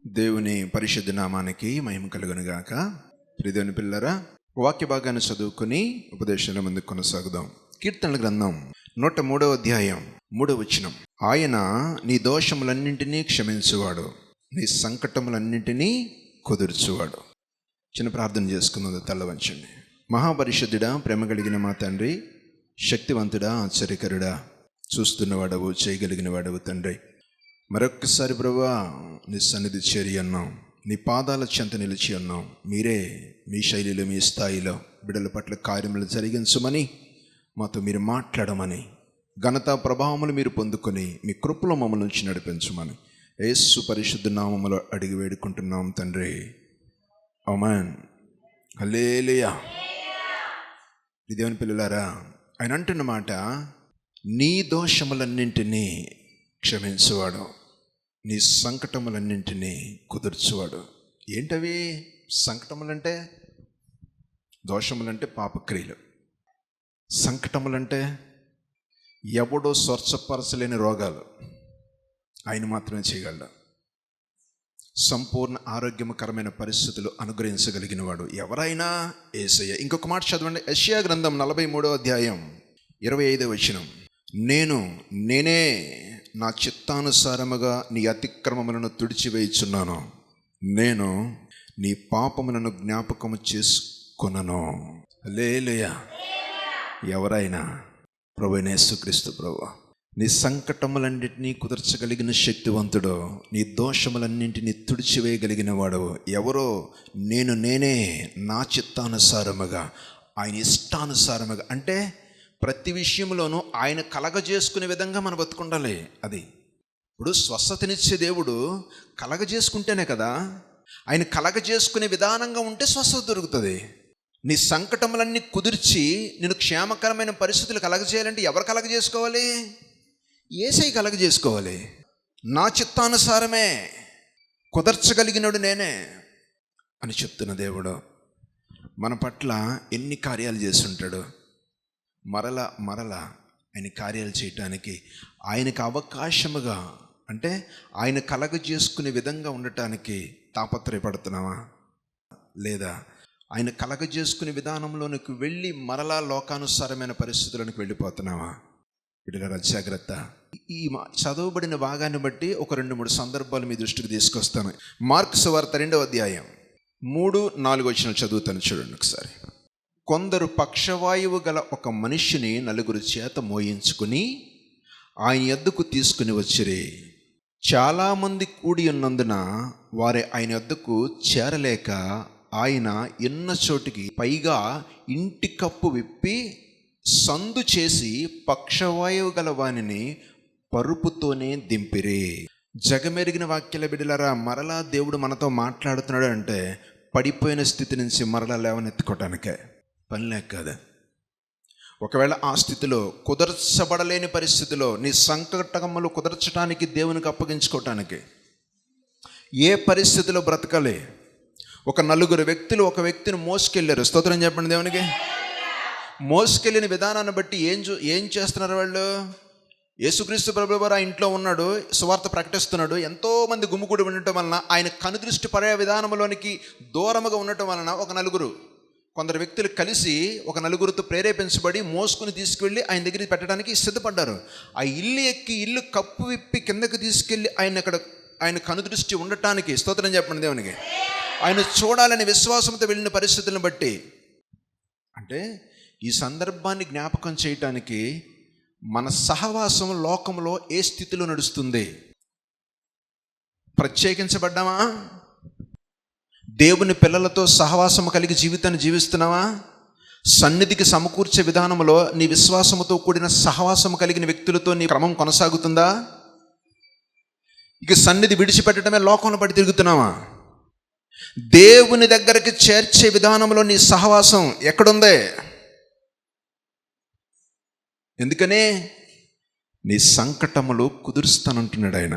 దేవుని పరిశుద్ధ నామానికి మహిమ కలుగునుగాక. ప్రియదేవుని పిల్లరా, వాక్య భాగాన్ని చదువుకుని ఉపదేశాల ముందు కొనసాగుదాం. కీర్తనల గ్రంథం 103వ అధ్యాయం 3వ వచనం. ఆయన నీ దోషములన్నింటినీ క్షమించువాడు, నీ సంకటములన్నింటినీ కుదుర్చువాడు. చిన్న ప్రార్థన చేసుకున్నది తల్ల వంచండి. మహాపరిశుద్ధుడా, ప్రేమ కలిగిన మా తండ్రి, శక్తివంతుడా, ఆశ్చర్యకరుడా, చూస్తున్నవాడవు, చేయగలిగిన వాడవు తండ్రి, మరొక్కసారి ప్రభువా నీ సన్నిధి చేరి ఉన్నాం, నీ పాదాల చెంత నిలిచి ఉన్నాం. మీరే మీ శైలిలో, మీ స్థాయిలో బిడ్డల పట్ల కార్యములు జరిగించమని, మాతో మీరు మాట్లాడమని, ఘనత ప్రభావములు మీరు పొందుకొని మీ కృపలో మమ్మల్ని నుంచి నడిపించమని యేసు పరిశుద్ధ నామములో అడిగి వేడుకుంటున్నాం తండ్రి. ఆమేన్. హల్లెలూయా. దేవుని పిల్లలారా, ఆయన అంటున్న మాట, నీ దోషములన్నింటినీ క్షమించువాడు, నీ సంకటములన్నింటినీ కుదుర్చువాడు. ఏంటవి సంకటములంటే? దోషములంటే పాపక్రియలు, సంకటములంటే ఎవడో స్వచ్ఛపరచలేని రోగాలు, ఆయన మాత్రమే చేయగలడు. సంపూర్ణ ఆరోగ్యకరమైన పరిస్థితులు అనుగ్రహించగలిగిన వాడు ఎవరైనా యేసయ్య. ఇంకొక మాట చదవండి, యెషయా గ్రంథం 43వ అధ్యాయం 25వ వచనం. నేనే నా చిత్తానుసారముగా నీ అతిక్రమములను తుడిచివేయుచున్నాను, నేను నీ పాపములను జ్ఞాపకము చేసుకొనను. హల్లెలూయా. ఎవరైనా ప్రభువైన యేసుక్రీస్తు ప్రభువా, నీ సంకటములన్నింటినీ కుదర్చగలిగిన శక్తివంతుడు, నీ దోషములన్నింటినీ తుడిచివేయగలిగిన వాడు ఎవరో నేనే నా చిత్తానుసారముగా, ఆయన ఇష్టానుసారముగా. అంటే ప్రతి విషయంలోనూ ఆయన కలగజేసుకునే విధంగా మనం బతుకుండాలి. అది ఇప్పుడు స్వస్థతనిచ్చే దేవుడు కలగజేసుకుంటేనే కదా. ఆయన కలగజేసుకునే విధానంగా ఉంటే స్వస్థత దొరుకుతుంది. నీ సంకటములన్నీ కుదిర్చి నేను క్షేమకరమైన పరిస్థితులు కలగజేయాలంటే ఎవరు కలగజేసుకోవాలి? యేసయ్య కలగజేసుకోవాలి. నా చిత్తానుసారమే కుదర్చగలిగినడు నేనే అని చెప్తున్న దేవుడు మన పట్ల ఎన్ని కార్యాలు చేస్తుంటాడు. మరలా ఆయన కార్యాలు చేయటానికి ఆయనకు అవకాశముగా, అంటే ఆయన కలగజేసుకునే విధంగా ఉండటానికి తాపత్రయపడుతున్నావా? లేదా ఆయన కలగజేసుకునే విధానంలోనికి వెళ్ళి మరలా లోకానుసారమైన పరిస్థితులకు వెళ్ళిపోతున్నావా? వీటిలో జాగ్రత్త. ఈ చదవబడిన భాగాన్ని బట్టి ఒక 2-3 సందర్భాలు మీ దృష్టికి తీసుకొస్తాను. మార్కు సువార్త 2వ అధ్యాయం 3-4 వచనాలు చదువుతాను, చూడండి ఒకసారి. కొందరు పక్షవాయువు గల ఒక మనిషిని 4 చేత మోయించుకుని ఆయన యొద్దకు తీసుకుని వచ్చిరి. చాలామంది కూడి ఉన్నందున వారి ఆయన యొద్దకు చేరలేక ఆయన ఎన్న చోటికి పైగా ఇంటి కప్పు విప్పి సందు చేసి పక్షవాయువు గల వానిని పరుపుతోనే దింపిరి. జగమెరిగిన వాక్యాల బిడ్డలారా, మరలా దేవుడు మనతో మాట్లాడుతున్నాడు అంటే పడిపోయిన స్థితి నుంచి మరలా లేవనెత్తుకోవటానికే, పని లేక కాదు. ఒకవేళ ఆ స్థితిలో కుదర్చబడలేని పరిస్థితిలో నీ సంకటములు కుదర్చడానికి దేవునికి అప్పగించుకోవటానికి ఏ పరిస్థితిలో బ్రతకాలి? ఒక 4 వ్యక్తులు ఒక వ్యక్తిని మోసుకెళ్ళారు. స్తోత్రం చెప్పండి దేవునికి. మోసుకెళ్ళిన విధానాన్ని బట్టి ఏం చేస్తున్నారు వాళ్ళు? యేసుక్రీస్తు ప్రభువు వారు ఆ ఇంట్లో ఉన్నాడు, సువార్త ప్రకటిస్తున్నాడు. ఎంతోమంది గుమ్ముకూడి ఉండటం వలన ఆయన కనుదృష్టి పడే విధానంలోనికి దూరముగా ఉండటం వలన కొందరు వ్యక్తులు కలిసి ఒక 4తో ప్రేరేపించబడి మోసుకుని తీసుకువెళ్ళి ఆయన దగ్గరికి పెట్టడానికి సిద్ధపడ్డారు. ఆ ఇల్లు ఎక్కి ఇల్లు కప్పు విప్పి కిందకి తీసుకెళ్ళి ఆయన కనుదృష్టి ఉండటానికి, స్తోత్రం చెప్పండి దేవునికి, ఆయన చూడాలని విశ్వాసంతో వెళ్ళిన పరిస్థితులను బట్టి. అంటే ఈ సందర్భాన్ని జ్ఞాపకం చేయటానికి మన సహవాసం లోకంలో ఏ స్థితిలో నడుస్తుంది? ప్రత్యేకించబడ్డామా? దేవుని పిల్లలతో సహవాసము కలిగి జీవితాన్ని జీవిస్తున్నావా? సన్నిధికి సమకూర్చే విధానంలో నీ విశ్వాసముతో కూడిన సహవాసము కలిగిన వ్యక్తులతో నీ క్రమం కొనసాగుతుందా? ఇక సన్నిధి విడిచిపెట్టడమే లోకంలో పడి తిరుగుతున్నావా? దేవుని దగ్గరికి చేర్చే విధానంలో నీ సహవాసం ఎక్కడుందే? ఎందుకనే నీ సంకటములు కుదురుస్తానంటున్నాడు ఆయన.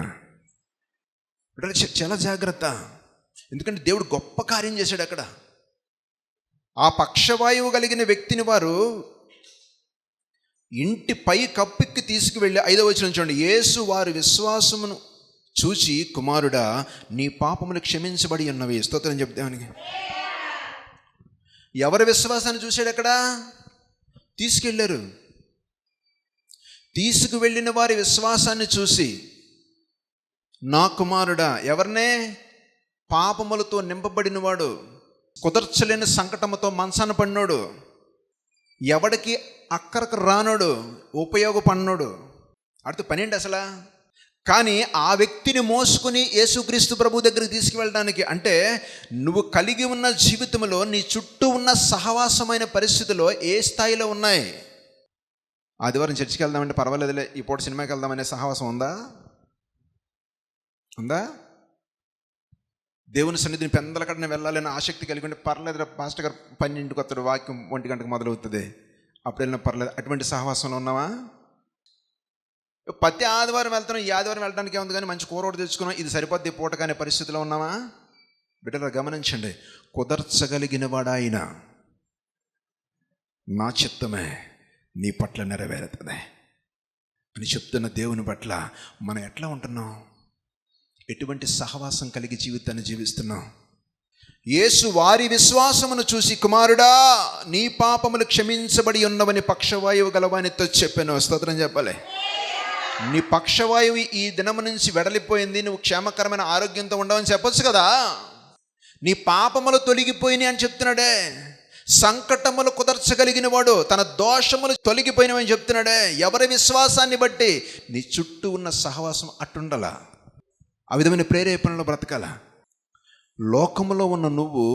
చాలా జాగ్రత్త. ఎందుకంటే దేవుడు గొప్ప కార్యం చేశాడు అక్కడ. ఆ పక్షవాయువు కలిగిన వ్యక్తిని వారు ఇంటి పై కప్పికి తీసుకువెళ్ళి 5వ వచనం చూడండి. యేసు వారి విశ్వాసమును చూచి, కుమారుడా, నీ పాపములు క్షమించబడి ఉన్నవి. స్తోత్రం చెప్తానికి. ఎవరి విశ్వాసాన్ని చూశాడు అక్కడ? తీసుకెళ్ళారు. తీసుకువెళ్ళిన వారి విశ్వాసాన్ని చూసి, నా కుమారుడా, ఎవరినే? పాపములతో నింపబడినవాడు, కుదర్చలేని సంకటముతో మంచాన పడినోడు, ఎవడికి అక్కరకు రానోడు, ఉపయోగపడినోడు. అటు పని ఏంటి అసలు? కానీ ఆ వ్యక్తిని మోసుకుని యేసుక్రీస్తు ప్రభు దగ్గరికి తీసుకువెళ్ళడానికి, అంటే నువ్వు కలిగి ఉన్న జీవితంలో నీ చుట్టూ ఉన్న సహవాసమైన పరిస్థితుల్లో ఏ స్థాయిలో ఉన్నాయి? ఆదివారం చర్చికి వెళ్దామంటే పర్వాలేదులే, ఈ పూట సినిమాకి వెళ్దామనే సహవాసం ఉందా? ఉందా? దేవుని సన్నిధిని పెందలకడనే వెళ్ళాలని ఆసక్తి కలిగి ఉంటే పర్లేదు, పాస్టర్ గారు 12కి వస్తాడు, వాక్యం 1 గంటకు మొదలవుతుంది, అప్పుడు వెళ్ళినా పర్లేదు. అటువంటి సహవాసంలో ఉన్నావా? ప్రతి ఆదివారం వెళ్తున్నాం, ఈ ఆదివారం వెళ్ళడానికి ఏముంది కానీ మంచి కూర ఒకటి తెచ్చుకున్నాం, ఇది సరిపోద్ది పూట కానీ పరిస్థితిలో ఉన్నావా? బిడ్డలు గమనించండి. కుదర్చగలిగిన వాడాయన, నా చిత్తమే నీ పట్ల నెరవేరుతుంది అని చెప్తున్న దేవుని పట్ల మనం ఎట్లా ఉంటున్నాం? ఎటువంటి సహవాసం కలిగి జీవితాన్ని జీవిస్తున్నాం? యేసు వారి విశ్వాసమును చూసి, కుమారుడా, నీ పాపములు క్షమించబడి ఉన్నవని పక్షవాయువు గలవానితో చెప్పాను. స్తోత్రం చెప్పాలి. నీ పక్షవాయువు ఈ దినము నుంచి వెడలిపోయింది, నువ్వు క్షేమకరమైన ఆరోగ్యంతో ఉండవని చెప్పొచ్చు కదా. నీ పాపములు తొలగిపోయినాయి అని చెప్తున్నాడే. సంకటములు కుదర్చగలిగిన వాడు, తన దోషములు తొలగిపోయినవని చెప్తున్నాడే. ఎవరి విశ్వాసాన్ని బట్టి నీ చుట్టూ ఉన్న సహవాసం అట్టుండాల, ఆ విధమైన ప్రేరేపణలో బ్రతకాల. లోకములో ఉన్న నువ్వు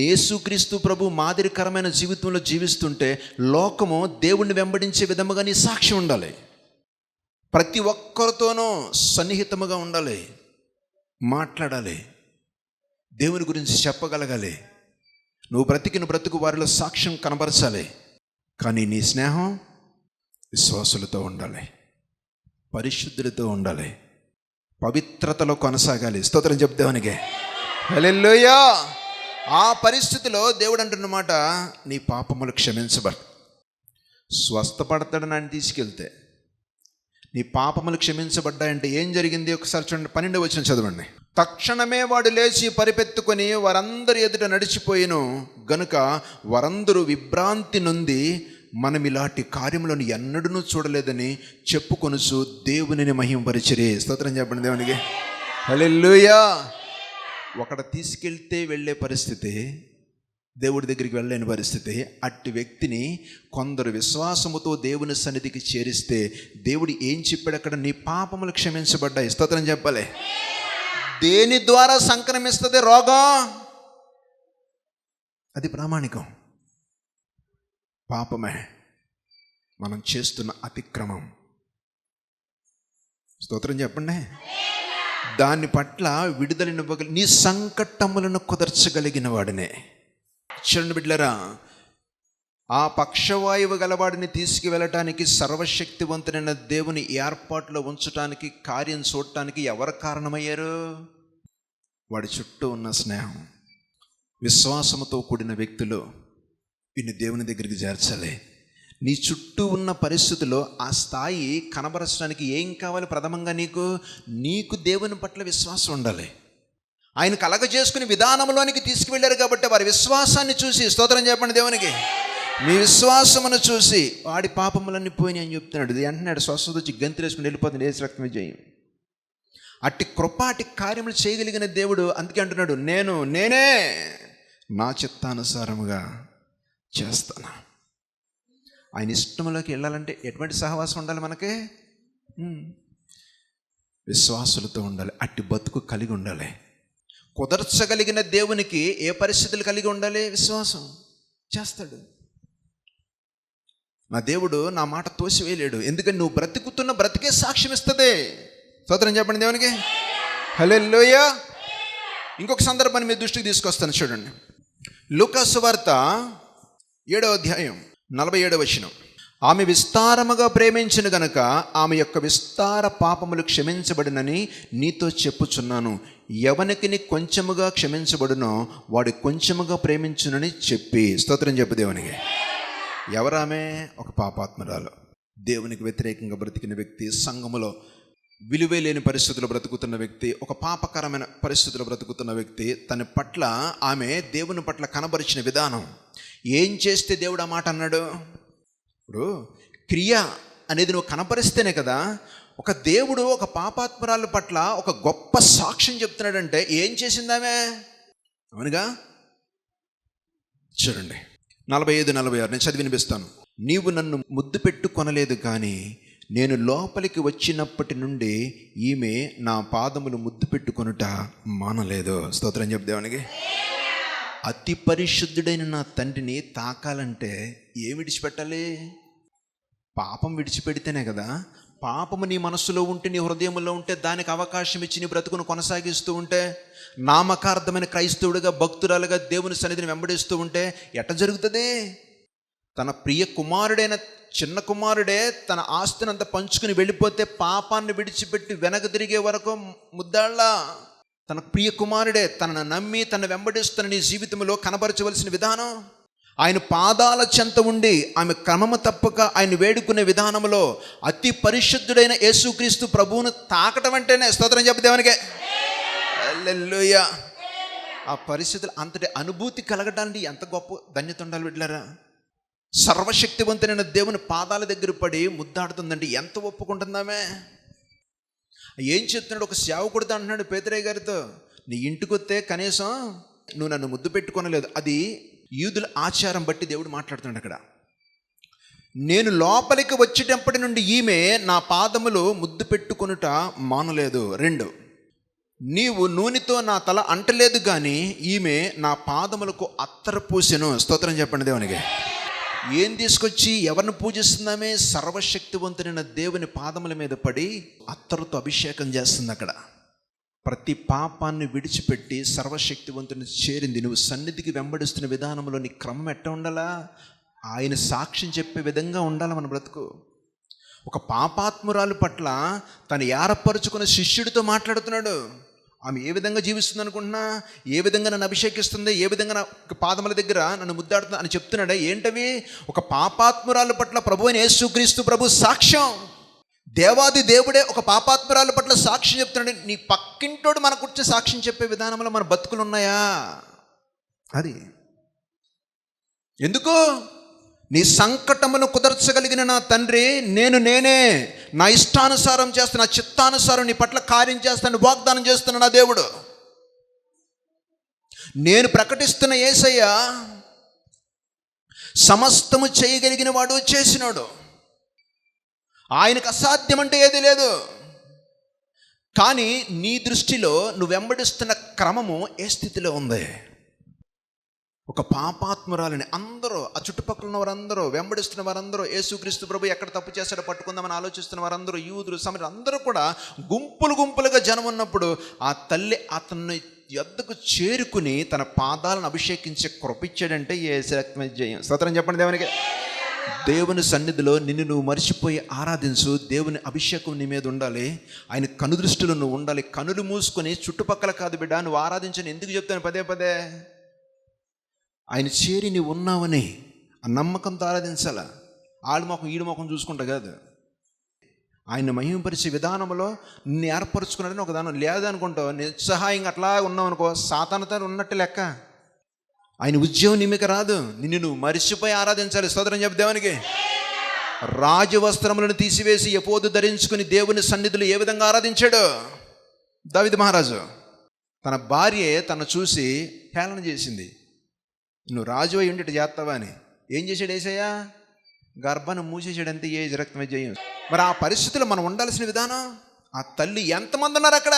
యేసుక్రీస్తు ప్రభు మాదిరికరమైన జీవితంలో జీవిస్తుంటే లోకము దేవుణ్ణి వెంబడించే విధముగా నీ సాక్ష్యం ఉండాలి. ప్రతి ఒక్కరితోనూ సన్నిహితముగా ఉండాలి, మాట్లాడాలి, దేవుని గురించి చెప్పగలగాలి. నువ్వు బ్రతికిన బ్రతుకు వారిలో సాక్ష్యం కనబరచాలి. కానీ నీ స్నేహం విశ్వాసులతో ఉండాలి, పరిశుద్ధులతో ఉండాలి, పవిత్రతలో కొనసాగాలి. స్తోత్రం చెప్తావనికే. హల్లెలూయా. ఆ పరిస్థితిలో దేవుడు అంటున్నమాట, నీ పాపములు క్షమించబడు. స్వస్థపడతాడని ఆయన తీసుకెళ్తే, నీ పాపములు క్షమించబడ్డాయంటే ఏం జరిగింది? ఒకసారి చూడండి, 12వ వచనం చదవండి. తక్షణమే వాడు లేచి పరిపెత్తుకొని వారందరి ఎదుట నడిచిపోయిను గనుక వారందరూ విభ్రాంతి నొంది, మనం ఇలాంటి కార్యములను ఎన్నడూ చూడలేదని చెప్పుకొనుచు దేవునిని మహిమపరిచిరి. స్తోత్రం చెప్పండి దేవునికి. హల్లెలూయా. ఒకడ తీసుకెళ్తే వెళ్ళే పరిస్థితి, దేవుడి దగ్గరికి వెళ్ళలేని పరిస్థితి. అట్టి వ్యక్తిని కొందరు విశ్వాసముతో దేవుని సన్నిధికి చేరిస్తే దేవుడు ఏం చెప్పాడు అక్కడ? నీ పాపములు క్షమించబడ్డాయి. స్తోత్రం చెప్పాలి. దేని ద్వారా సంక్రమిస్తుంది రోగం? అది ప్రామాణికం. పాపమే, మనం చేస్తున్న అతిక్రమం. స్తోత్రం చెప్పండి. దాని పట్ల విడుదలనివ్వగలి నీ సంకటములను కుదర్చగలిగిన వాడినే. చూడండి బిడ్డలారా, ఆ పక్షవాయువు గలవాడిని తీసుకువెళ్ళటానికి సర్వశక్తివంతుడైన దేవుని ఏర్పాటులో ఉంచటానికి, కార్యం చూడటానికి ఎవరు కారణమయ్యారు? వాడి చుట్టూ ఉన్న స్నేహం, విశ్వాసముతో కూడిన వ్యక్తులు వీడిని దేవుని దగ్గరికి చేర్చాలి. నీ చుట్టూ ఉన్న పరిస్థితుల్లో ఆ స్థాయి కనబరచడానికి ఏం కావాలి? ప్రథమంగా నీకు దేవుని పట్ల విశ్వాసం ఉండాలి. ఆయన కలగజేసుకుని విధానంలోనికి తీసుకువెళ్ళారు కాబట్టి వారి విశ్వాసాన్ని చూసి, స్తోత్రం చెప్పండి దేవునికి, మీ విశ్వాసమును చూసి వాడి పాపములన్నీ పోయినాయి అని చెప్తున్నాడు. ఇది అంటున్నాడు, స్వస్థత వచ్చి గంతులేసుకుని వెళ్ళిపోతుంది, యేసు రక్తమే జయం. అట్టి కృపాటి కార్యములు చేయగలిగిన దేవుడు అందుకే అంటున్నాడు, నేనే నా చిత్తానుసారముగా చేస్తాను. ఆయన ఇష్టంలోకి వెళ్ళాలంటే ఎటువంటి సహవాసం ఉండాలి మనకి? విశ్వాసులతో ఉండాలి. అట్టి బతుకు కలిగి ఉండాలి. కుదర్చగలిగిన దేవునికి ఏ పరిస్థితులు కలిగి ఉండాలి? విశ్వాసం. చేస్తాడు. నా దేవుడు నా మాట తోసివేయలేడు. ఎందుకని నువ్వు బ్రతుకుతున్న బ్రతికే సాక్ష్యం ఇస్తుంది. స్తోత్రం చెప్పండి దేవునికి. హల్లెలూయా. ఇంకొక సందర్భాన్ని మీ దృష్టికి తీసుకొస్తాను చూడండి. లూకా సువార్త 7వ అధ్యాయం 47వ వచనం. ఆమె విస్తారముగా ప్రేమించిన గనుక ఆమె యొక్క విస్తార పాపములు క్షమించబడినని నీతో చెప్పుచున్నాను. ఎవనికి కొంచెముగా క్షమించబడునో వాడు కొంచెముగా ప్రేమించునని చెప్పి. స్తోత్రం చెప్పు దేవునికి. ఎవరామె? ఒక పాపాత్మురాలు, దేవునికి వ్యతిరేకంగా బ్రతికిన వ్యక్తి, సంఘములో విలువే లేని పరిస్థితుల్లో బ్రతుకుతున్న వ్యక్తి, ఒక పాపకరమైన పరిస్థితుల్లో బ్రతుకుతున్న వ్యక్తి, తన పట్ల ఆమె దేవుని పట్ల కనబరిచిన విధానం, ఏం చేస్తే దేవుడు ఆ మాట అన్నాడు? ఇప్పుడు క్రియ అనేది నువ్వు కనపరిస్తేనే కదా. ఒక దేవుడు ఒక పాపాత్మురాల పట్ల ఒక గొప్ప సాక్ష్యం చెప్తున్నాడంటే ఏం చేసిందామే? అవునుగా. చూడండి 45-46 నేను చదివి వినిపిస్తాను. నీవు నన్ను ముద్దు పెట్టుకొనలేదు, కానీ నేను లోపలికి వచ్చినప్పటి నుండి ఈమె నా పాదములు ముద్దు పెట్టుకొనుట మానలేదు. స్తోత్రం చెప్పు దేవునికి. అతి పరిశుద్ధుడైన నా తండ్రిని తాకాలంటే ఏం విడిచిపెట్టాలి? పాపం విడిచిపెడితేనే కదా. పాపము నీ మనస్సులో ఉంటే, నీ హృదయంలో ఉంటే, దానికి అవకాశం ఇచ్చి నీ బ్రతుకును కొనసాగిస్తూ ఉంటే, నామకార్థమైన క్రైస్తవుడిగా భక్తురాలుగా దేవుని సన్నిధిని వెంబడిస్తూ ఉంటే ఎట్ట జరుగుతుంది? తన ప్రియ కుమారుడైన చిన్న కుమారుడే తన ఆస్తిని అంతా పంచుకుని వెళ్ళిపోతే పాపాన్ని విడిచిపెట్టి వెనక తిరిగే వరకు ముద్దాళ్ళ. తన ప్రియ కుమారుడే తనను నమ్మి తన వెంబడిస్తున్న నీ జీవితంలో కనబరచవలసిన విధానం, ఆయన పాదాల చెంత ఉండి ఆమె క్రమము తప్పక ఆయన వేడుకునే విధానంలో అతి పరిశుద్ధుడైన యేసుక్రీస్తు ప్రభువును తాకటం అంటేనే స్తోత్రం చెప్పు దేవునికి. హల్లెలూయా. ఆ పరిస్థితులు అంతటి అనుభూతి కలగడానికి ఎంత గొప్ప ధన్యత ఉండాలి బిడ్డలారా. సర్వశక్తివంతుడైన దేవుని పాదాల దగ్గర పడి ముద్దాడుతుందండి. ఎంత ఒప్పుకుంటుందామే? ఏం చెప్తున్నాడు? ఒక సేవకుడితో అంటున్నాడు పేతురయ్య గారితో, నీ ఇంటికి వస్తే కనీసం నువ్వు నన్ను ముద్దు పెట్టుకొనలేదు. అది యూదుల ఆచారం బట్టి దేవుడు మాట్లాడుతున్నాడు అక్కడ. నేను లోపలికి వచ్చేటప్పటి నుండి ఈమె నా పాదములు ముద్దు పెట్టుకొనుట మానలేదు. 2, నీవు నూనెతో నా తల అంటలేదు, కానీ ఈమె నా పాదములకు అత్తరు పూసెను. స్తోత్రం చెప్పండి దేవునికి. ఏం తీసుకొచ్చి ఎవరిని పూజిస్తుందామే? సర్వశక్తివంతుడైన దేవుని పాదముల మీద పడి అత్తరుతో అభిషేకం చేస్తుంది. అక్కడ ప్రతి పాపాన్ని విడిచిపెట్టి సర్వశక్తివంతుని చేరింది. నువ్వు సన్నిధికి వెంబడిస్తున్న విధానంలో నీ క్రమం ఎట్ట ఉండాలా? ఆయన సాక్ష్యం చెప్పే విధంగా ఉండాలి మన బ్రతుకు. ఒక పాపాత్మురాలు పట్ల తను ఏర్పరుచుకున్న శిష్యుడితో మాట్లాడుతున్నాడు. ఆమె ఏ విధంగా జీవిస్తుంది అనుకుంటున్నా? ఏ విధంగా నన్ను అభిషేకిస్తుంది, ఏ విధంగా నా పాదముల దగ్గర నన్ను ముద్దాడుతుంది అని చెప్తున్నాడే. ఏంటవి? ఒక పాపాత్మురాలు పట్ల ప్రభు అయిన యేసుక్రీస్తు ప్రభు సాక్ష్యం. దేవాది దేవుడే ఒక పాపాత్మురాలు పట్ల సాక్ష్యం చెప్తున్నాడు. నీ పక్కింటోడు మన గురించి సాక్ష్యం చెప్పే విధానంలో మన బతుకులు ఉన్నాయా? అది ఎందుకు? నీ సంకటమును కుదర్చగలిగిన నా తండ్రి నేనే నా ఇష్టానుసారం చేస్తున్నా, నా చిత్తానుసారం నీ పట్ల కార్యం చేస్తాను, వాగ్దానం చేస్తున్నా నా దేవుడు. నేను ప్రకటిస్తున్న యేసయ్య సమస్తము చేయగలిగిన వాడు, చేసినాడు. ఆయనకు అసాధ్యం అంటే ఏది లేదు. కానీ నీ దృష్టిలో నువ్వు వెంబడిస్తున్న క్రమము ఏ స్థితిలో ఉంది? ఒక పాపాత్మురాలని అందరూ, ఆ చుట్టుపక్కల ఉన్న వారందరూ, వెంబడిస్తున్న వారందరూ, యేసుక్రీస్తు ప్రభు ఎక్కడ తప్పు చేస్తాడో పట్టుకుందామని ఆలోచిస్తున్న వారందరూ, యూదులు, సమరయులు అందరూ కూడా గుంపులుగా జనం ఉన్నప్పుడు ఆ తల్లి అతన్ని యొద్దకు చేరుకుని తన పాదాలను అభిషేకించి కృపించాడంటే యేసు రక్తమే జయం. స్తోత్రం చెప్పండి దేవునికి. దేవుని సన్నిధిలో నిన్ను నువ్వు మర్చిపోయి ఆరాధించు. దేవుని అభిషేకం నీ మీద ఉండాలి. ఆయన కనుదృష్టిలో నువ్వు ఉండాలి. కనులు మూసుకొని చుట్టుపక్కల కాదు బిడ్డ నువ్వు ఆరాధించని ఎందుకు చెప్తాను పదే? ఆయన చేరి నువ్వు ఉన్నావని ఆ నమ్మకంతో ఆరాధించాలా. ఆడి మొఖం ఈడి మొఖం చూసుకుంటా కాదు. ఆయన మహిమపరిచే విధానంలో నిన్ను ఏర్పరచుకున్నాడని ఒక దానం లేదనుకుంటావు. నిస్సహాయంగా అట్లా ఉన్నావు అనుకో, సాతానుతో ఉన్నట్టు లెక్క. ఆయన ఉద్యోగం నీ మీకు రాదు. నిన్ను నువ్వు మరిచిపోయి ఆరాధించాలి. స్తోత్రం చెప్పు దేవునికి. రాజవస్త్రములను తీసివేసి ఎపోదు ధరించుకుని దేవుని సన్నిధిలో ఏ విధంగా ఆరాధించాడు దావీదు మహారాజు? తన భార్య తను చూసి హేళన చేసింది. నువ్వు రాజు అయి ఉండి చేస్తావా అని. ఏం చేశాడు యేసయ్య? గర్భాన్ని మూసేసాడంతే. ఏ రక్తమే జయం. మరి ఆ పరిస్థితుల్లో మనం ఉండాల్సిన విధానం. ఆ తల్లి ఎంతమంది ఉన్నారు అక్కడ?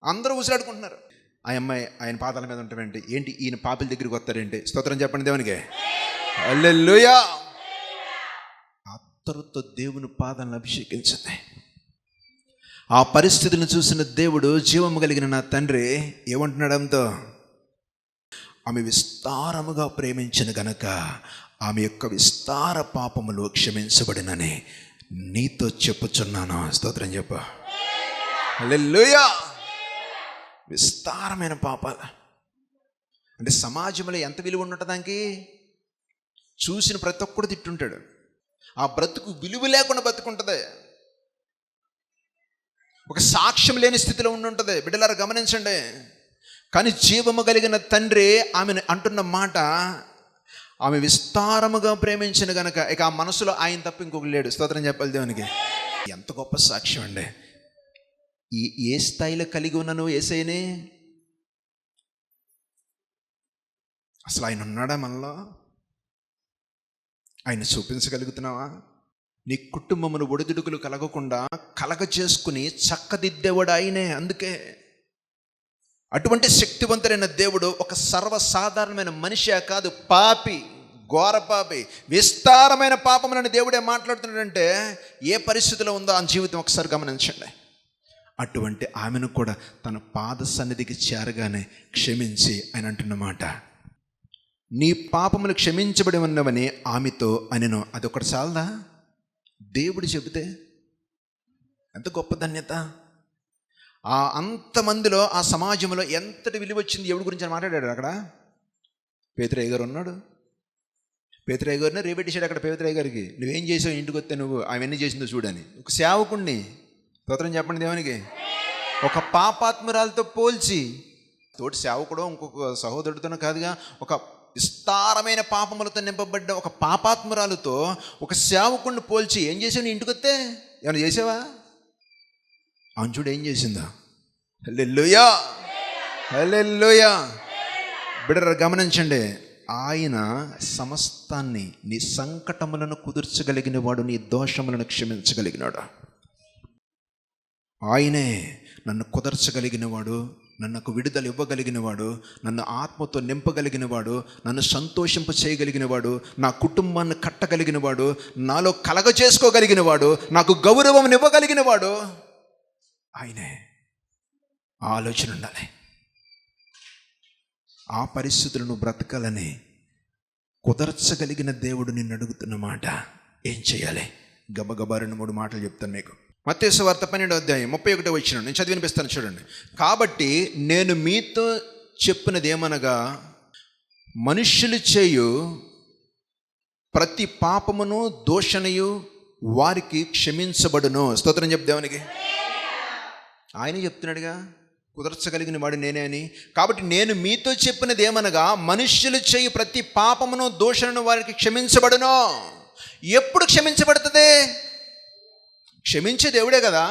అందరూ ఉసిరాడుకుంటున్నారు. ఆ అమ్మాయి ఆయన పాదాల మీద ఉంటామేంటి? ఏంటి ఈయన పాపిల దగ్గరికి వస్తారేంటి? స్తోత్రం చెప్పండి దేవునికి. హల్లెలూయా. అత్తరుతో దేవుని పాదాలను అభిషేకించింది. ఆ పరిస్థితిని చూసిన దేవుడు, జీవము కలిగిన నా తండ్రి ఏమంటున్నాడు ఆమెతో? ఆమె విస్తారముగా ప్రేమించిన గనక ఆమె యొక్క విస్తార పాపములు క్షమించబడినని నీతో చెప్పుచున్నాను. స్తోత్రం చెప్పు. హల్లెలూయా. విస్తారమైన పాపాలు అంటే సమాజంలో ఎంత విలువ ఉంటుంది దానికి? చూసిన ప్రతి ఒక్కడు తిట్టుంటాడు. ఆ బ్రతుకు విలువ లేకుండా బ్రతుకుంటుంది. ఒక సాక్ష్యం లేని స్థితిలో ఉండుంటుంది. బిడ్డలారా గమనించండి. కానీ జీవము కలిగిన తండ్రి ఆమెను అంటున్న మాట, ఆమె విస్తారముగా ప్రేమించిన గనక ఇక ఆ మనసులో ఆయన తప్ప ఇంకొక లేడు. స్తోత్రం చెప్పాలి దేవునికి. ఎంత గొప్ప సాక్ష్యం అండి. ఏ స్థాయిలో కలిగి ఉన్నాను యేసయ్యని? అసలు ఆయన ఉన్నాడా మనలో? ఆయన చూపించగలుగుతున్నావా? నీ కుటుంబమును ఒడిదుడుకులు కలగకుండా కలగ చేసుకుని చక్కదిద్దేవాడు ఆయనే. అందుకే అటువంటి శక్తివంతుడైన దేవుడు ఒక సర్వసాధారణమైన మనిషి కాదు, పాపి, ఘోర పాపి, విస్తారమైన పాపములని దేవుడే మాట్లాడుతున్నాడంటే ఏ పరిస్థితిలో ఉందో ఆ జీవితం ఒకసారి గమనించండి. అటువంటి ఆమెను కూడా తన పాద సన్నిధికి చేరగానే క్షమించి ఆయన అంటున్నమాట, నీ పాపములు క్షమించబడి ఉన్నవని ఆమెతో అనెను. అదొకటి చాలదా? దేవుడు చెబితే ఎంత గొప్ప ధన్యత. అంతమందిలో ఆ సమాజంలో ఎంతటి విలువ వచ్చింది. ఎవరి గురించి అని మాట్లాడాడు అక్కడ? పేతురయ్య గారు ఉన్నాడు. పేతురయ్య గారిని రేపెట్టేశాడు అక్కడ. పేతురయ్య గారికి, నువ్వేం చేసావు ఇంటికి వస్తే, నువ్వు అవన్నీ చేసిందో చూడని. ఒక సేవకుణ్ణి, స్తోత్రం చెప్పండి దేవునికి, ఒక పాపాత్మురాలతో పోల్చి, తోటి సేవకుడు ఇంకొక సహోదరుడితోనూ కాదుగా, ఒక విస్తారమైన పాపములతో నింపబడ్డ ఒక పాపాత్మురాలతో ఒక సేవకుడిని పోల్చి ఏం చేసావు నీ ఇంటికి వస్తే? ఏమైనా చేసావా? అంచుడు ఏం చేసిందా? హల్లెలూయా, హల్లెలూయా. బిడ్డలారా గమనించండి, ఆయన సమస్తాన్ని, నీ సంకటములను కుదుర్చగలిగిన వాడు, నీ దోషములను క్షమించగలిగినాడు. ఆయనే నన్ను కుదర్చగలిగిన వాడు, నన్ను విడుదల ఇవ్వగలిగిన వాడు, నన్ను ఆత్మతో నింపగలిగిన వాడు, నన్ను సంతోషింప చేయగలిగిన వాడు, నా కుటుంబాన్ని కట్టగలిగిన వాడు, నాలో కలగ చేసుకోగలిగిన వాడు, నాకు గౌరవం ఇవ్వగలిగిన వాడు ఆయనే. ఆలోచన ఉండాలి. ఆ పరిస్థితులను బ్రతకాలని కుదర్చగలిగిన దేవుడు నిన్ను అడుగుతున్న మాట ఏం చేయాలి? గబగబా 2-3 మాటలు చెప్తాను మీకు. మత్తయి సువార్త 12వ అధ్యాయం 31వ వచనం నేను చదివి వినిపిస్తాను చూడండి. కాబట్టి నేను మీతో చెప్పినది ఏమనగా, మనుష్యులు చేయు ప్రతి పాపమును దోషణయు వారికి క్షమించబడును. స్తోత్రం చెప్పు దేవునికి. ఆయన చెప్తున్నాడుగా, కుదర్చగలిగిన వాడు నేనే అని. కాబట్టి నేను మీతో చెప్పినది ఏమనగా, మనుష్యులు చేయు ప్రతి పాపమును దోషణను వారికి క్షమించబడును. ఎప్పుడు క్షమించబడుతుంది? క్షమించే దేవుడే కదా.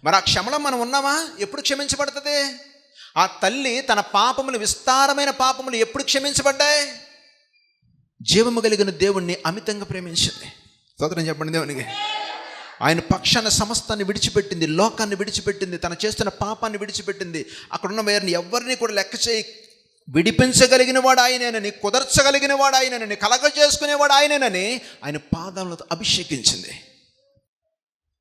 మరి ఆ క్షమలో మనం ఉన్నామా? ఎప్పుడు క్షమించబడుతుంది? ఆ తల్లి తన పాపములు, విస్తారమైన పాపములు ఎప్పుడు క్షమించబడ్డాయి? జీవము కలిగిన దేవుణ్ణి అమితంగా ప్రేమించింది. స్తోత్రం చెప్పండి దేవునికి. ఆయన పక్షాన సమస్తాన్ని విడిచిపెట్టింది, లోకాన్ని విడిచిపెట్టింది, తను చేస్తున్న పాపాన్ని విడిచిపెట్టింది. అక్కడున్న వారిని ఎవరిని కూడా లెక్క చేయి విడిపించగలిగిన వాడు ఆయనేనని, కుదర్చగలిగిన వాడు ఆయనేనని, కలగ చేసుకునేవాడు ఆయనేనని ఆయన పాదాలతో అభిషేకించింది.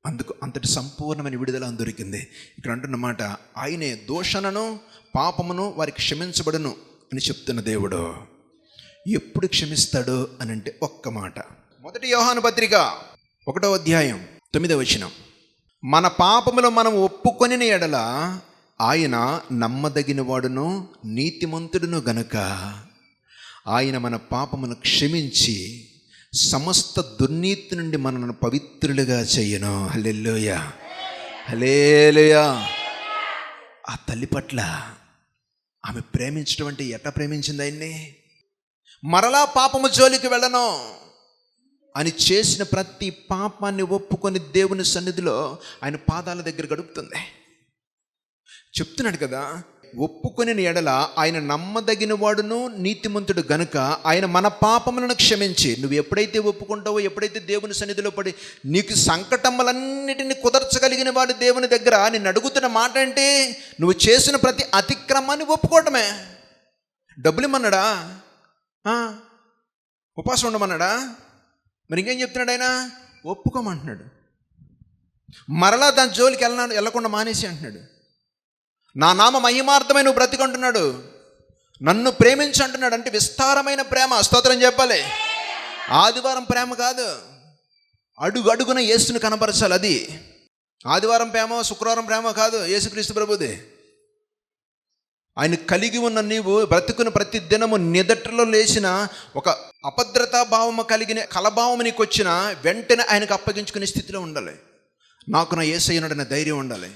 అందుకు అంతటి సంపూర్ణమైన విడుదల దొరికింది. ఇక్కడ అంటున్నమాట, ఆయనే దోషణను పాపమును వారికి క్షమించబడును అని చెప్తున్న దేవుడు. ఎప్పుడు క్షమిస్తాడు అని అంటే ఒక్క మాట. 1 యోహాను పత్రిక 1వ అధ్యాయం 9వ వచనం, మన పాపములు మనం ఒప్పుకొనిన ఎడల ఆయన నమ్మదగిన వాడును నీతిమంతుడును గనుక ఆయన మన పాపమును క్షమించి సమస్త దుర్నీతి నుండి మనను పవిత్రులుగా చెయ్యను. హల్లెలూయా, హల్లెలూయా. ఆ తల్లి పట్ల ఆమె ప్రేమించడం అంటే ఎట్లా ప్రేమించింది ఆయన్ని? మరలా పాపము జోలికి వెళ్ళను అని చేసిన ప్రతి పాపాన్ని ఒప్పుకొని దేవుని సన్నిధిలో ఆయన పాదాల దగ్గర గడుపుతుంది. చెప్తున్నాడు కదా, ఒప్పుకొని ఎడల ఆయన నమ్మదగిన వాడును నీతిమంతుడు గనుక ఆయన మన పాపములను క్షమించి. నువ్వు ఎప్పుడైతే ఒప్పుకుంటావో, ఎప్పుడైతే దేవుని సన్నిధిలో పడి నీకు సంకటములన్నిటిని కుదర్చగలిగిన వాడు దేవుని దగ్గర నిన్ను అడుగుతున్న మాట ఏంటి? నువ్వు చేసిన ప్రతి అతిక్రమాన్ని ఒప్పుకోవటమే. డబ్బులు ఇమ్మన్నాడా? ఉపవాసం ఉండమన్నాడా? మరి ఇంకేం చెప్తున్నాడు ఆయన? ఒప్పుకోమంటున్నాడు. మరలా దాని జోలికి వెళ్ళకుండా మానేసి అంటున్నాడు. నా నామ మహిమార్థమై నువ్వు బ్రతికంటున్నాడు, నన్ను ప్రేమించు అంటున్నాడు. అంటే విస్తారమైన ప్రేమ. స్తోత్రం చెప్పాలి. ఆదివారం ప్రేమ కాదు, అడుగు అడుగున యేసుని కనపరచాలి. అది ఆదివారం ప్రేమ, శుక్రవారం ప్రేమ కాదు, యేసుక్రీస్తు ప్రభుదే. ఆయన కలిగి ఉన్న నీవు బ్రతుకుని ప్రతి దినము నిదట్లో లేచిన ఒక అభద్రతా భావము కలిగిన కలభావము నీకు వచ్చిన వెంటనే ఆయనకు అప్పగించుకునే స్థితిలో ఉండాలి. నాకు నా యేసయ్య ఉన్నాడనే ధైర్యం ఉండాలి.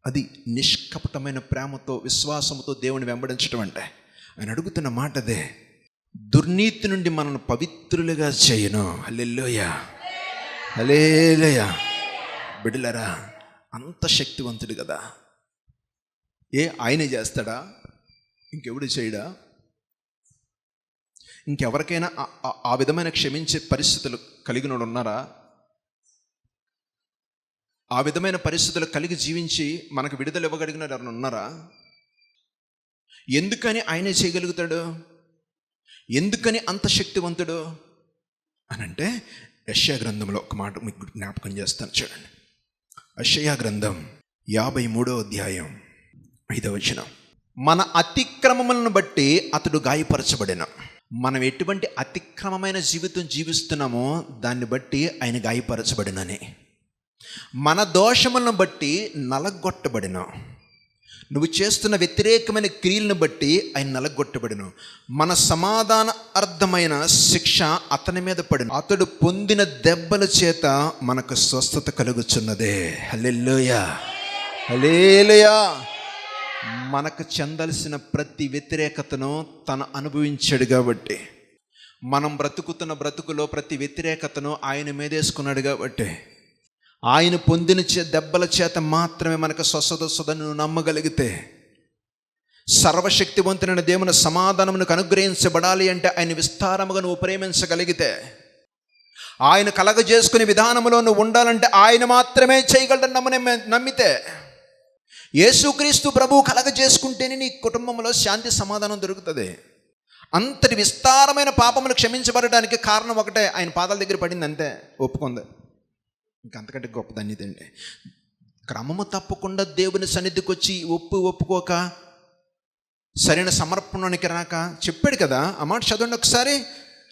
అది నిష్కపటమైన ప్రేమతో విశ్వాసంతో దేవుని వెంబడించడం అంటే. ఆయన అడుగుతున్న మాట అదే. దుర్నీతి నుండి మనల్ని పవిత్రులుగా చేయను. హల్లెలూయా, హల్లెలూయా. బిడ్డలారా, అంత శక్తివంతుడు కదా. ఆయనే చేస్తాడా? ఇంకెవడు చేయడా? ఇంకెవరికైనా ఆ విధమైన క్షమించే పరిస్థితులు కలిగిన వాడు ఉన్నారా? ఆ విధమైన పరిస్థితులు కలిగి జీవించి మనకు విడుదల ఇవ్వగలిగిన ఎవరైనా ఉన్నారా? ఎందుకని ఆయనే చేయగలుగుతాడు? ఎందుకని అంత శక్తివంతుడు అని అంటే, యెషయా గ్రంథంలో ఒక మాట మీకు జ్ఞాపకం చేస్తాను, చూడండి. యెషయా గ్రంథం 53వ అధ్యాయం 5వ వచనం. మన అతిక్రమములను బట్టి అతడు గాయపరచబడెను. మనం ఎటువంటి అతిక్రమమైన జీవితం జీవిస్తున్నామో దాన్ని బట్టి ఆయన గాయపరచబడినని. మన దోషములను బట్టి నలగొట్టబడిను. నువ్వు చేస్తున్న వ్యతిరేకమైన క్రియలను బట్టి ఆయన నలగొట్టబడిను. మన సమాధాన అర్థమైన శిక్ష అతని మీద పడిన. అతడు పొందిన దెబ్బల చేత మనకు స్వస్థత కలుగుచున్నదే. హల్లెలూయా, హల్లెలూయా. మనకు చెందాల్సిన ప్రతి వ్యతిరేకతను తను అనుభవించాడు కాబట్టి, మనం బ్రతుకుతున్న బ్రతుకులో ప్రతి వ్యతిరేకతను ఆయన మీదేసుకున్నాడు కాబట్టి, ఆయన పొందిన దెబ్బల చేత మాత్రమే మనకు స్వస్థత వస్తుందని నువ్వు నమ్మగలిగితే, సర్వశక్తివంతుడైన దేవుని సమాధానమునకు అనుగ్రహించబడాలి అంటే ఆయన విస్తారముగా నువ్వు ప్రేమించగలిగితే, ఆయన కలగజేసుకునే విధానంలో నువ్వు ఉండాలంటే ఆయన మాత్రమే చేయగలడని నమ్మితే, యేసుక్రీస్తు ప్రభువు కలగజేసుకుంటేనే నీ కుటుంబంలో శాంతి సమాధానం దొరుకుతుంది. అంతటి విస్తారమైన పాపములు క్షమించబడడానికి కారణం ఒకటే, ఆయన పాదాల దగ్గర పడింది అంతే, ఒప్పుకుంది. ఇంకంతకంటే గొప్ప ధన్యత అండి. క్రమము తప్పకుండా దేవుని సన్నిధికి వచ్చి ఒప్పుకోక సరైన సమర్పణకి రాక చెప్పాడు కదా. ఆ మాట చదవండి ఒకసారి.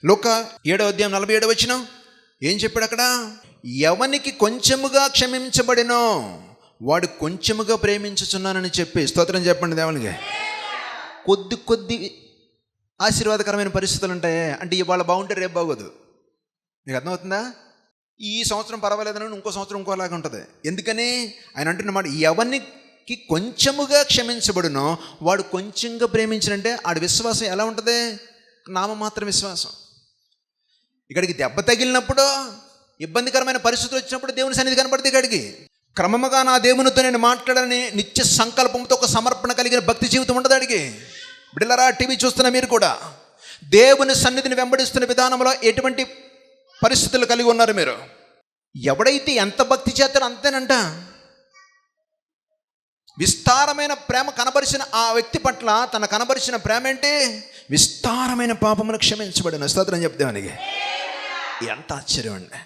లూకా 7వ అధ్యాయం 47వ వచనం. ఏం చెప్పాడు అక్కడ? ఎవనికి కొంచెముగా క్షమించబడినో వాడు కొంచెముగా ప్రేమించుచున్నానని చెప్పి స్తోత్రం చెప్పండి దేవునికి. కొద్ది ఆశీర్వాదకరమైన పరిస్థితులు ఉంటాయి అంటే ఇవాళ బాగుంటే రేపు బాగోదు. మీకు అర్థమవుతుందా? ఈ సంవత్సరం పర్వాలేదని ఇంకో సంవత్సరం ఇంకోలాగా ఉంటుంది. ఎందుకని ఆయన అంటున్నమాట, ఎవరికి కొంచెముగా క్షమించబడునో వాడు కొంచెంగా ప్రేమించినంటే ఆడి విశ్వాసం ఎలా ఉంటుంది? నామమాత్ర విశ్వాసం. ఇక్కడికి దెబ్బ తగిలినప్పుడు, ఇబ్బందికరమైన పరిస్థితులు వచ్చినప్పుడు దేవుని సన్నిధి కనపడితే ఇక్కడికి క్రమముగా నా దేవునితో నేను మాట్లాడని నిత్య సంకల్పంతో ఒక సమర్పణ కలిగిన భక్తి జీవితం ఉండదు అడిగి. బిడ్డలారా, టీవీ చూస్తున్న మీరు కూడా దేవుని సన్నిధిని వెంబడిస్తున్న విధానంలో ఎటువంటి పరిస్థితులు కలిగి ఉన్నారు మీరు? ఎవడైతే ఎంత భక్తి చేస్తాడో అంతేనంట. విస్తారమైన ప్రేమ కనబరిచిన ఆ వ్యక్తి పట్ల తన కనబరిచిన ప్రేమ ఏంటి? విస్తారమైన పాపమును క్షమించబడిన. స్తోత్రం చెప్తానికి ఎంత ఆశ్చర్యం అండి.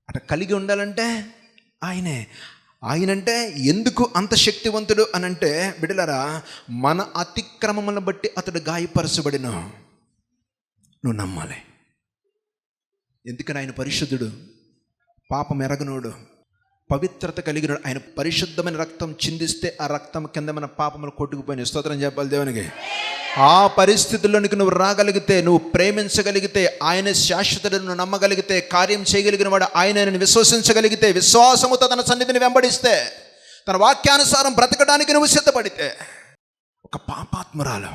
అట కలిగి ఉండాలంటే ఆయనంటే ఎందుకు అంత శక్తివంతుడు అని అంటే, బిడ్డలారా, మన అతిక్రమములను బట్టి అతడు గాయపరచబడిన. నువ్వు నమ్మాలి. ఎందుకని ఆయన పరిశుద్ధుడు, పాపం ఎరగనోడు, పవిత్రత కలిగిన. ఆయన పరిశుద్ధమైన రక్తం చిందిస్తే ఆ రక్తం కింద మన పాపములు కొట్టుకుపోయినాయి. స్తోత్రం చెప్పాలి దేవునికి. ఆ పరిస్థితుల్లోనికి నువ్వు రాగలిగితే, నువ్వు ప్రేమించగలిగితే, ఆయన శాశ్వతులను నమ్మగలిగితే, కార్యం చేయగలిగిన వాడు ఆయనను విశ్వసించగలిగితే, విశ్వాసముతో తన సన్నిధిని వెంబడిస్తే, తన వాక్యానుసారం బ్రతకడానికి నువ్వు సిద్ధపడితే, ఒక పాపాత్మురాలు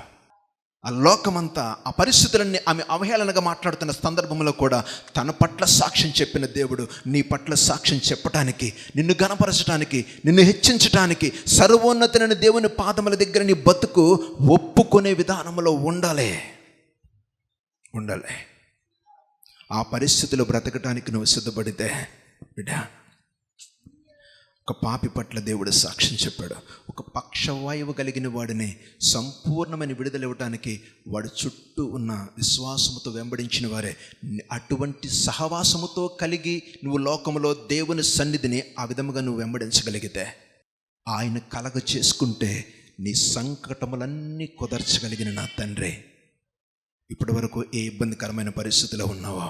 ఆ లోకమంతా ఆ పరిస్థితులన్నీ ఆమె అవహేళనగా మాట్లాడుతున్న సందర్భంలో కూడా తన పట్ల సాక్ష్యం చెప్పిన దేవుడు నీ పట్ల సాక్ష్యం చెప్పడానికి, నిన్ను గణపరచడానికి, నిన్ను హెచ్చించడానికి, సర్వోన్నతులైన దేవుని పాదముల దగ్గర నీ బతుకు ఒప్పుకునే విధానంలో ఉండాలి. ఆ పరిస్థితిలో బ్రతకడానికి నువ్వు సిద్ధపడితే, బిడ్డ, ఒక పాపి పట్ల దేవుడు సాక్ష్యం చెప్పాడు. ఒక పక్షవాయువు కలిగిన వాడిని సంపూర్ణమైన విడుదల ఇవ్వడానికి వాడు చుట్టూ ఉన్న విశ్వాసముతో వెంబడించిన వారే. అటువంటి సహవాసముతో కలిగి నువ్వు లోకములో దేవుని సన్నిధిని ఆ విధముగా నువ్వు వెంబడించగలిగితే, ఆయన కలగ చేసుకుంటే నీ సంకటములన్నీ కుదర్చగలిగిన నా తండ్రి, ఇప్పటి వరకు ఏ ఇబ్బందికరమైన పరిస్థితిలో ఉన్నావో,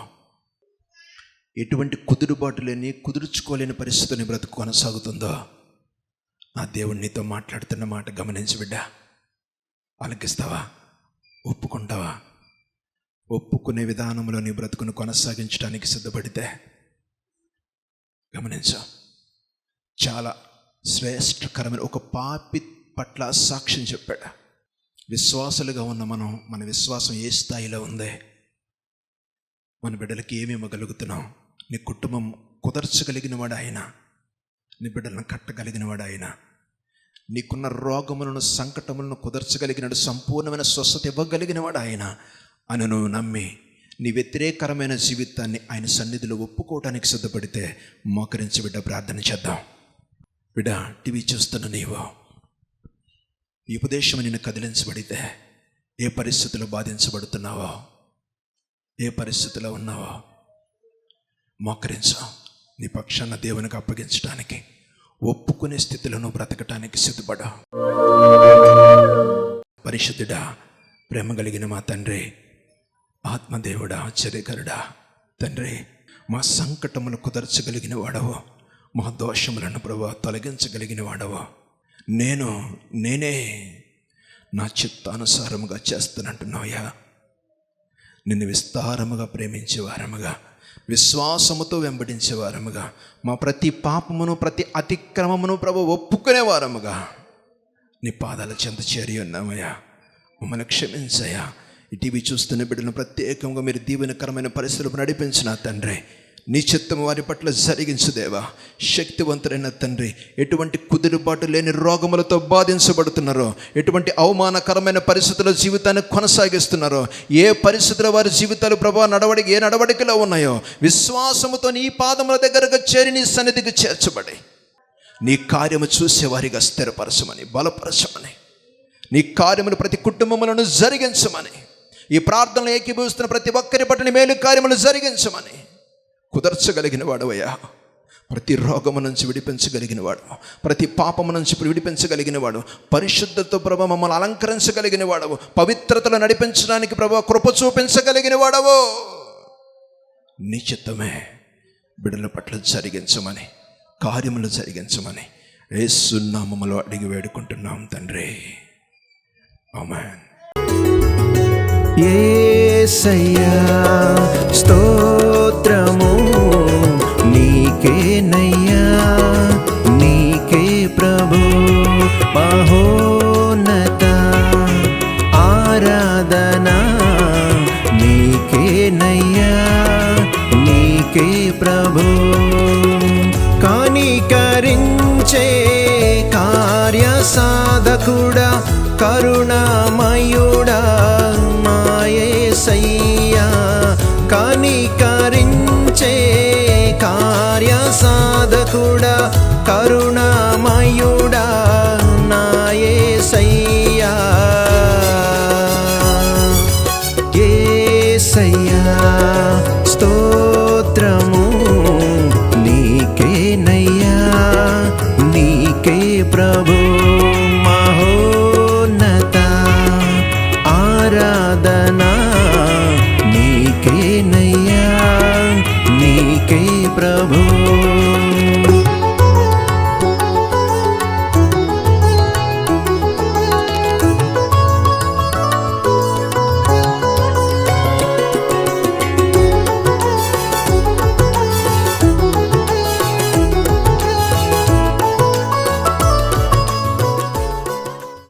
ఎటువంటి కుదురుబాటు లేని, కుదుర్చుకోలేని పరిస్థితిని బ్రతుకు కొనసాగుతుందో, నా దేవుడు నీతో మాట్లాడుతున్న మాట గమనించి బిడ్డ, ఆలకిస్తావా? ఒప్పుకుంటావా? ఒప్పుకునే విధానంలో నీ బ్రతుకును కొనసాగించడానికి సిద్ధపడితే, గమనించు, చాలా శ్రేష్టకరమైన ఒక పాపి పట్ల సాక్ష్యం చెప్పాడు. విశ్వాసులుగా ఉన్న మన విశ్వాసం ఏ స్థాయిలో ఉంది? మన బిడ్డలకి ఏమి ఇవ్వగలుగుతున్నాం? నీ కుటుంబం కుదర్చగలిగిన వాడు ఆయన, నీ బిడ్డలను కట్టగలిగిన వాడు ఆయన, నీకున్న రోగములను సంకటములను కుదర్చగలిగినాడు, సంపూర్ణమైన స్వస్థత ఇవ్వగలిగిన వాడు ఆయన అని నువ్వు నమ్మి నీ వ్యతిరేకరమైన జీవితాన్ని ఆయన సన్నిధిలో ఒప్పుకోవడానికి సిద్ధపడితే మోకరించి బిడ్డ ప్రార్థన చేద్దాం. బిడ్డ, టీవీ చూస్తున్న నీవు ఈ ఉపదేశం నిన్ను కదిలించబడితే ఏ పరిస్థితిలో బాధించబడుతున్నావో, ఏ పరిస్థితిలో ఉన్నావో మోకరించు. నీ పక్షాన దేవునికి అప్పగించడానికి, ఒప్పుకునే స్థితిలో నువ్వు బ్రతకటానికి సిద్ధపడ. పరిశుద్ధుడా, ప్రేమ కలిగిన మా తండ్రి, ఆత్మదేవుడా, ఆశ్చర్యకరుడా తండ్రి, మా సంకటములు కుదర్చగలిగిన వాడవు, మా దోషములను ప్రభువా తొలగించగలిగిన వాడవు. నేనే నా చిత్తానుసారముగా చేస్తానంటున్నావయ్యా. నిన్ను విస్తారముగా ప్రేమించే వారముగా, విశ్వాసముతో వెంబడించే వారముగా, మా ప్రతి పాపమును ప్రతి అతిక్రమమును ప్రభు ఒప్పుకునే వారముగా నీ పాదాల చెంత చేరి ఉన్నామయ్యా. మమ్మల్ని క్షమించయ్యా. ఈ టీవీ చూస్తున్న బిడ్డలను ప్రత్యేకంగా మీరు దీవెనకరమైన పరిస్థితులకు నడిపించిన తండ్రి, నీ చిత్తము వారి పట్ల జరిగించు దేవా. శక్తివంతుడైన తండ్రి, ఎటువంటి కుదురుబాటు లేని రోగములతో బాధించబడుతున్నారో, ఎటువంటి అవమానకరమైన పరిస్థితుల్లో జీవితాన్ని కొనసాగిస్తున్నారో, ఏ పరిస్థితుల్లో వారి జీవితాలు ప్రభావ ఏ నడవడికలో ఉన్నాయో, విశ్వాసముతో నీ పాదముల దగ్గరకు చేరి నీ సన్నిధికి చేర్చబడి నీ కార్యము చూసేవారిగా స్థిరపరచమని, బలపరచమని, నీ కార్యములు ప్రతి కుటుంబములను జరిగించమని, ఈ ప్రార్థనలు ఏకీభవిస్తున్న ప్రతి ఒక్కరి పట్ల మేలు కార్యములు జరిగించమని కుదర్చగలిగిన వాడవయ్యా. ప్రతి రోగము నుంచి విడిపించగలిగిన వాడు, ప్రతి పాపము నుంచి విడిపించగలిగిన వాడు, పరిశుద్ధతో ప్రభు మమ్మల్ని అలంకరించగలిగిన వాడవు, పవిత్రతలో నడిపించడానికి ప్రభు కృప చూపించగలిగిన వాడవు. నీ చిత్తమే బిడ్డల పట్ల జరిగించమని, కార్యములు జరిగించమని యేసు నామములో అడిగి వేడుకుంటున్నాం తండ్రి. ఆమేన్. యేసయ్యా స్తోత్రము నీకేనయ్యా, నీకే ప్రభు మహోన్నత ఆరాధన నీకేనయ్యా, నీకే ప్రభు. కనికరించే కార్య సాధకుడా, కరుణామయుడా యేసయ్యా, కనికరించే కార్య సాధకుడా, కరుణామయుడా నా యేసయ్యా. యేసయ్యా స్తోత్రము నీకేనయ్యా, నీకే ప్రభు మహోన్నత ఆరాధనా నీకేనయ్యా, నీకే ప్రభు.